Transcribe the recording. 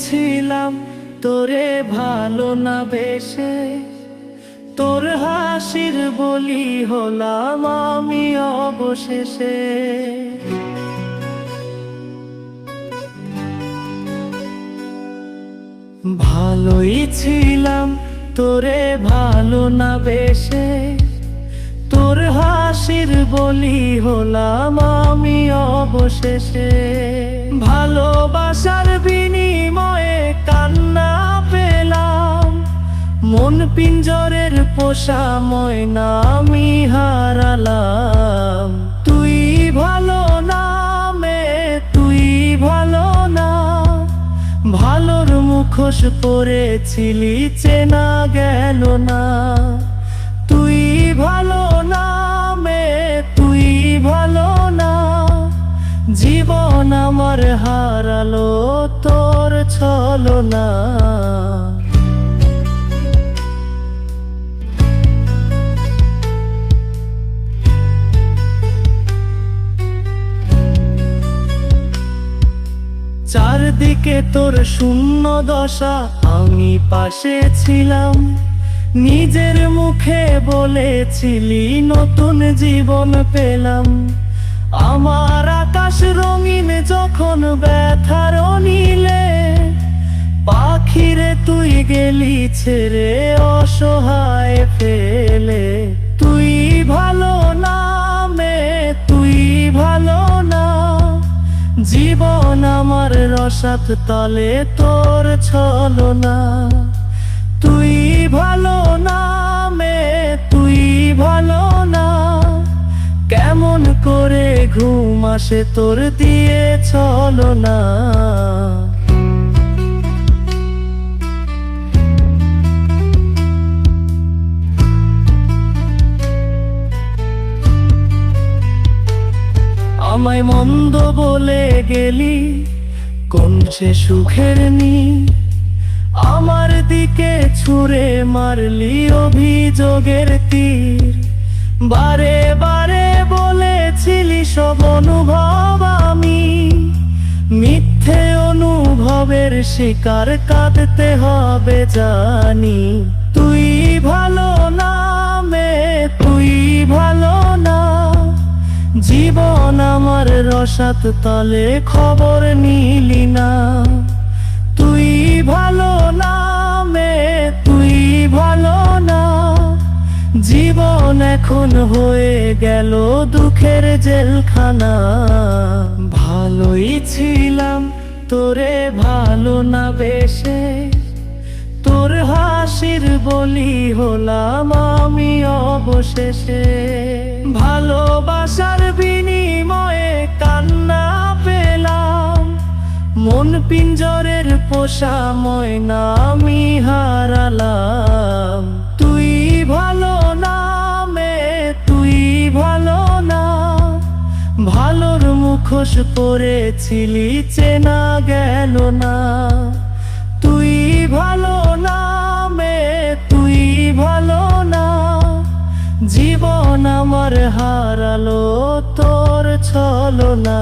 ছিলাম তোরে ভালো না বেশে, তোর হাসির বলি হলাম আমি অবশেষে। ভালোই ছিলাম তোরে ভালো না বেশে, তোর হাসির বলি হলাম আমি অবশেষে। ভালোবাসার বিনিময়ে কান্না পেলাম, মন পিঞ্জরের পোষা ময়না আমি হারালাম। তুই ভালো না মে, তুই ভালো না, ভালোর মুখোশ পরেছিলি চেনা গেল না। তুই ভালো না মে, তুই ভালো না, জীবন আমার হারালো তোর ছলনা। চারদিকে তোর শূন্য দশা, আমি পাশে ছিলাম, নিজের মুখে বলেছিলি নতুন জীবন পেলাম। আমার আকাশ রঙিন যখন ব্যথার নীলে, পাখিরে তুই গেলি ছেড়ে অসহায় ফেলে। তুই ভালো না মে, তুই ভালো না, জীবন আমার রসাত তলে তোর ছলনা। তুই ভালো না মে, তুই ভালো না, কেমন করে ঘুম আসে তোর দিয়ে ছলনা। আমায় মন্দ বলে গেলি কোন সে সুখের নি, আমার দিকে ছুঁড়ে মারলি অভিযোগের তীর। বারে বারে বলেছিলি সব অনুভব আমি, মিথ্যে অনুভবের শিকার কাঁদতে হবে জানি। তুই ভালো না মে, তুই ভালো না, জীবন আমার রসাত তলে খবর নিলি না। তুই ভালো না মে, তুই ভালো না, জীবন এখন হয়ে গেল দুঃখের জেলখানা। ভালোই ছিলাম তোরে ভালো না বেশে, তোর হাসির বলি হলাম আমি অবশেষে। ভালোবাসার বিনিময়ে কান্না পেলাম, মন পিঞ্জরের পোষা ময়না আমি হারালাম। তুই ভালো না মে, তুই ভালো না, ভালোর মুখোশ পরেছিলি চেনা গেল না। তুই ভালো না মে, তুই ভালো না, জীবন আমার হারালো তোর ছলনা।